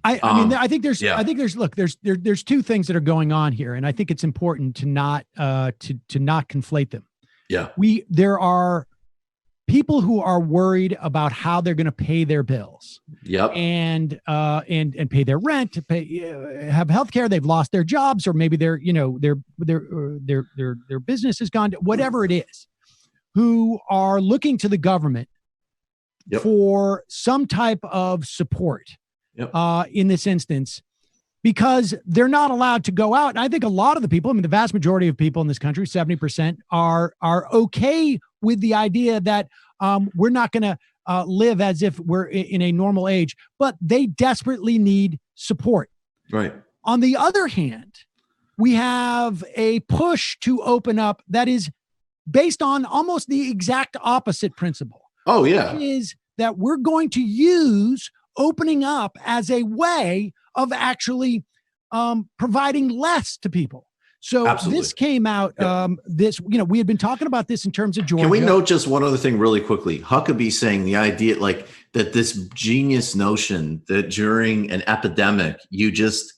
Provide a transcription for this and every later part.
I think there's two things that are going on here, and I think it's important to not conflate them. Yeah. There are people who are worried about how they're going to pay their bills. Yep. And pay their rent, have healthcare. They've lost their jobs, or maybe their business has gone to whatever it is, who are looking to the government for some type of support. In this instance, because they're not allowed to go out. And I think a lot of the people, the vast majority of people in this country, 70%, are okay with the idea that we're not going to live as if we're in a normal age, but they desperately need support. Right. On the other hand, we have a push to open up that is based on almost the exact opposite principle. Oh, yeah. It is that we're going to use opening up as a way of actually providing less to people. So Absolutely. This came out, we had been talking about this in terms of Georgia. Can we note just one other thing really quickly? Huckabee saying the idea that this genius notion that during an epidemic, you just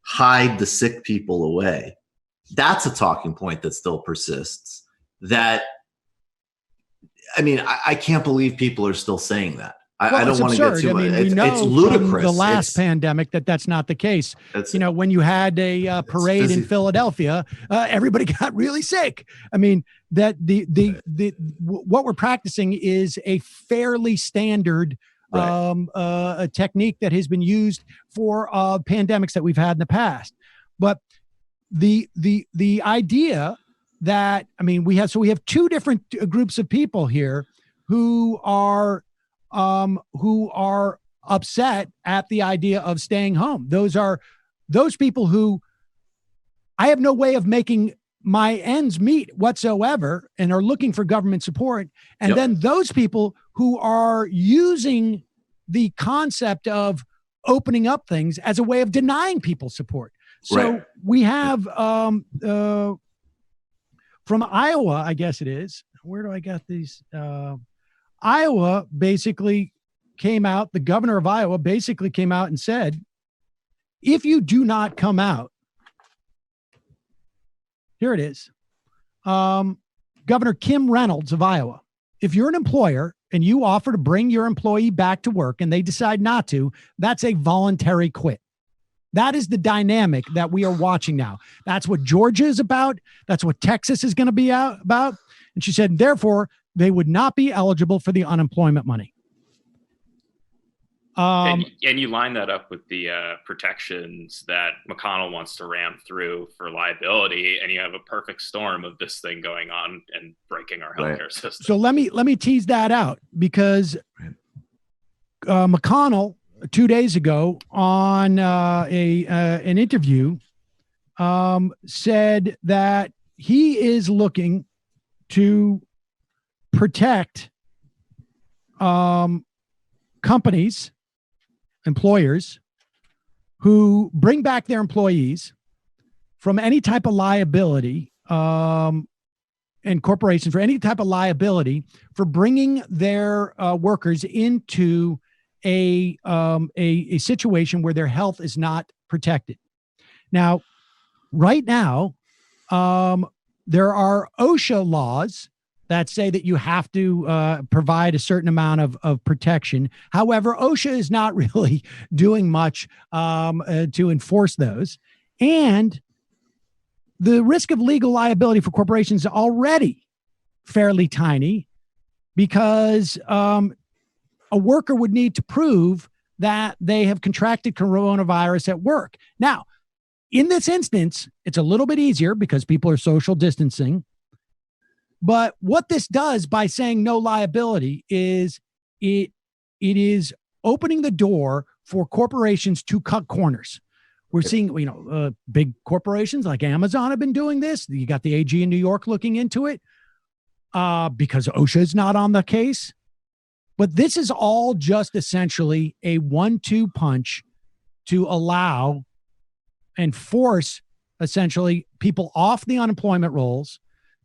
hide the sick people away. That's a talking point that still persists. I can't believe people are still saying that. I don't want to get too much. It's ludicrous. From the last pandemic that's not the case. When you had a parade in Philadelphia, everybody got really sick. That what we're practicing is a fairly standard a technique that has been used for pandemics that we've had in the past. But the idea that we have two different groups of people here who are upset at the idea of staying home. Those are those people who I have no way of making my ends meet whatsoever and are looking for government support. And then those people who are using the concept of opening up things as a way of denying people support. So we have from Iowa, I guess it is. Where do I get these? Iowa basically came out, the governor of Iowa basically came out and said, if you do not come out, here it is. Governor Kim Reynolds of Iowa, if you're an employer and you offer to bring your employee back to work and they decide not to, that's a voluntary quit. That is the dynamic that we are watching now. That's what Georgia is about. That's what Texas is going to be about. And she said, therefore, they would not be eligible for the unemployment money. And you line that up with the protections that McConnell wants to ram through for liability, and you have a perfect storm of this thing going on and breaking our healthcare system. So let me tease that out, because McConnell 2 days ago on an interview said that he is looking to protect employers who bring back their employees from any type of liability, and corporations for any type of liability for bringing their workers into a situation where their health is not protected. Now, right now, there are OSHA laws that say that you have to provide a certain amount of protection. However, OSHA is not really doing much to enforce those. And the risk of legal liability for corporations is already fairly tiny, because a worker would need to prove that they have contracted coronavirus at work. Now, in this instance, it's a little bit easier because people are social distancing. But what this does by saying no liability is it is opening the door for corporations to cut corners. We're seeing, big corporations like Amazon have been doing this. You got the AG in New York looking into it because OSHA is not on the case. But this is all just essentially a 1-2 punch to allow and force essentially people off the unemployment rolls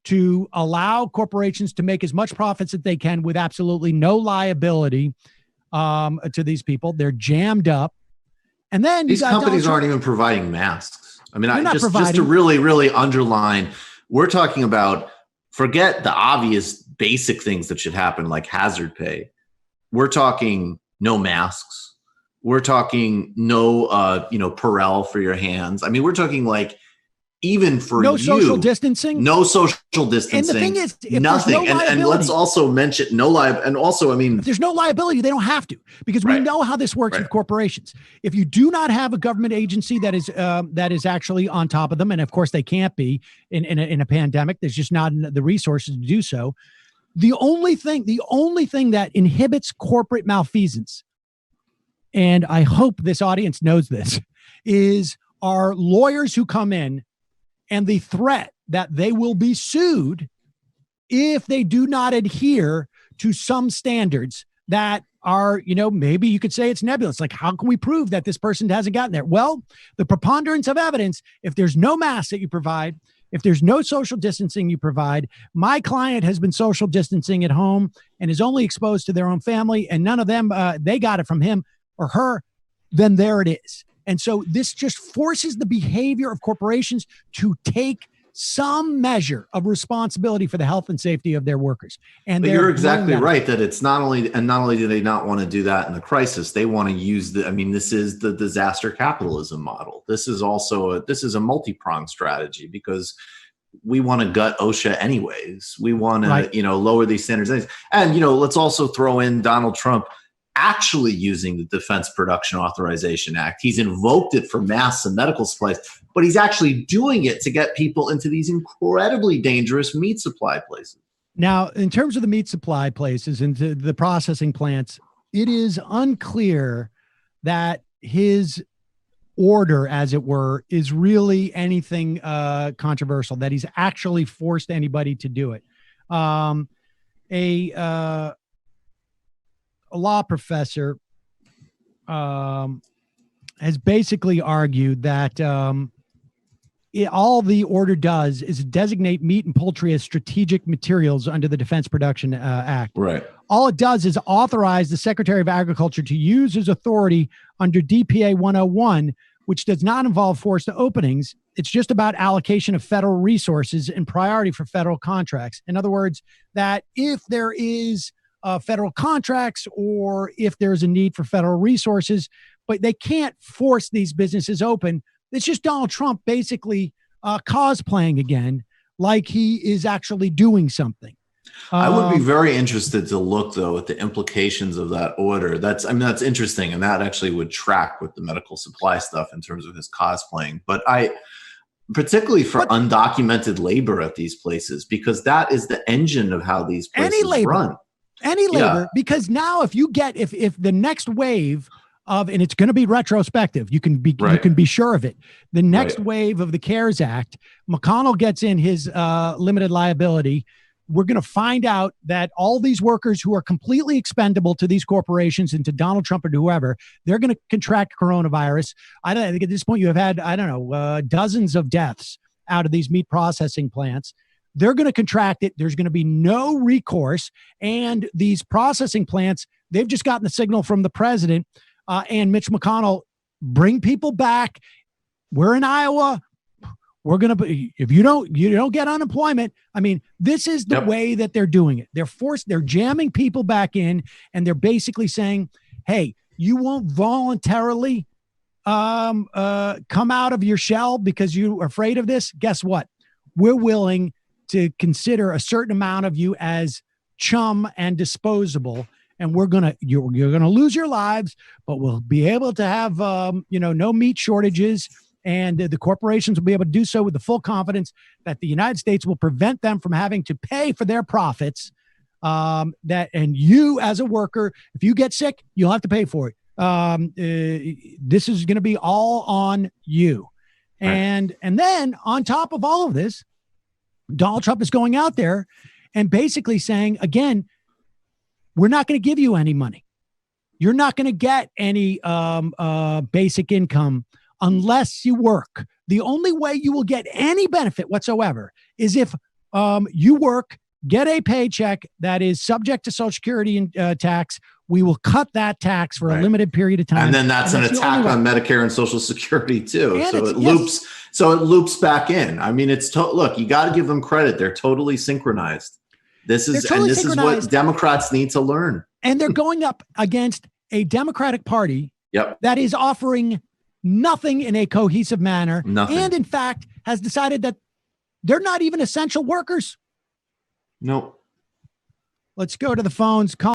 to allow corporations to make as much profits as they can with absolutely no liability to these people. They're jammed up. And then these companies aren't even providing masks. I mean, just to really, really underline, we're talking about, forget the obvious basic things that should happen, like hazard pay. We're talking no masks. We're talking no, Purell for your hands. I mean, we're talking like, even for no social distancing, no social distancing. And the thing is, nothing. And let's also mention no liability. And also, I mean, if there's no liability, they don't have to, because we know how this works with corporations. If you do not have a government agency that is actually on top of them, and of course they can't be in a pandemic, there's just not the resources to do so. The only thing that inhibits corporate malfeasance, and I hope this audience knows this, are lawyers who come in and the threat that they will be sued if they do not adhere to some standards that are, maybe you could say it's nebulous. Like, how can we prove that this person hasn't gotten there? Well, the preponderance of evidence, if there's no mask that you provide, if there's no social distancing you provide, my client has been social distancing at home and is only exposed to their own family, and none of them, they got it from him or her, then there it is. And so this just forces the behavior of corporations to take some measure of responsibility for the health and safety of their workers. And you're exactly right that it's not only do they not want to do that in the crisis, they want to use this is the disaster capitalism model. This is also a multi-pronged strategy, because we want to gut OSHA anyways. We want to, lower these standards. And, let's also throw in Donald Trump actually using the Defense Production Authorization Act. He's invoked it for masks and medical supplies, but he's actually doing it to get people into these incredibly dangerous meat supply places. Now, in terms of the meat supply places and the processing plants, it is unclear that his order, as it were, is really anything controversial, that he's actually forced anybody to do it. A law professor has basically argued that all the order does is designate meat and poultry as strategic materials under the Defense Production Act. Right. All it does is authorize the Secretary of Agriculture to use his authority under DPA 101, which does not involve forced openings. It's just about allocation of federal resources and priority for federal contracts. In other words, that if there is federal contracts or if there's a need for federal resources, but they can't force these businesses open. It's just Donald Trump basically cosplaying again, like he is actually doing something. I would be very interested to look, though, at the implications of that order. That's interesting, and that actually would track with the medical supply stuff in terms of his cosplaying. But particularly for undocumented labor at these places, because that is the engine of how these places run. Any labor, because now if the next wave of, and it's going to be retrospective, you can be sure of it. The next wave of the CARES Act, McConnell gets in his limited liability. We're going to find out that all these workers who are completely expendable to these corporations and to Donald Trump or to whoever, they're going to contract coronavirus. I think at this point you have had, dozens of deaths out of these meat processing plants. They're going to contract it. There's going to be no recourse. And these processing plants, they've just gotten the signal from the president and Mitch McConnell, bring people back. We're in Iowa. We're going to, if you don't get unemployment. I mean, this is the way that they're doing it. They're jamming people back in, and they're basically saying, hey, you won't voluntarily come out of your shell because you're afraid of this. Guess what? We're willing to consider a certain amount of you as chum and disposable, and you're gonna lose your lives, but we'll be able to have no meat shortages, and the corporations will be able to do so with the full confidence that the United States will prevent them from having to pay for their profits. And you, as a worker, if you get sick, you'll have to pay for it. This is going to be all on you, and then on top of all of this, Donald Trump is going out there and basically saying, again, we're not going to give you any money. You're not going to get any basic income unless you work. The only way you will get any benefit whatsoever is if You work, get a paycheck that is subject to Social Security and tax. We will cut that tax for a limited period of time. And then that's an attack on Medicare and Social Security too. And so it loops back in. I mean, look, you got to give them credit. They're totally synchronized. This is what Democrats need to learn. And they're going up against a Democratic Party that is offering nothing in a cohesive manner. Nothing. And in fact, has decided that they're not even essential workers. Nope. Let's go to the phones.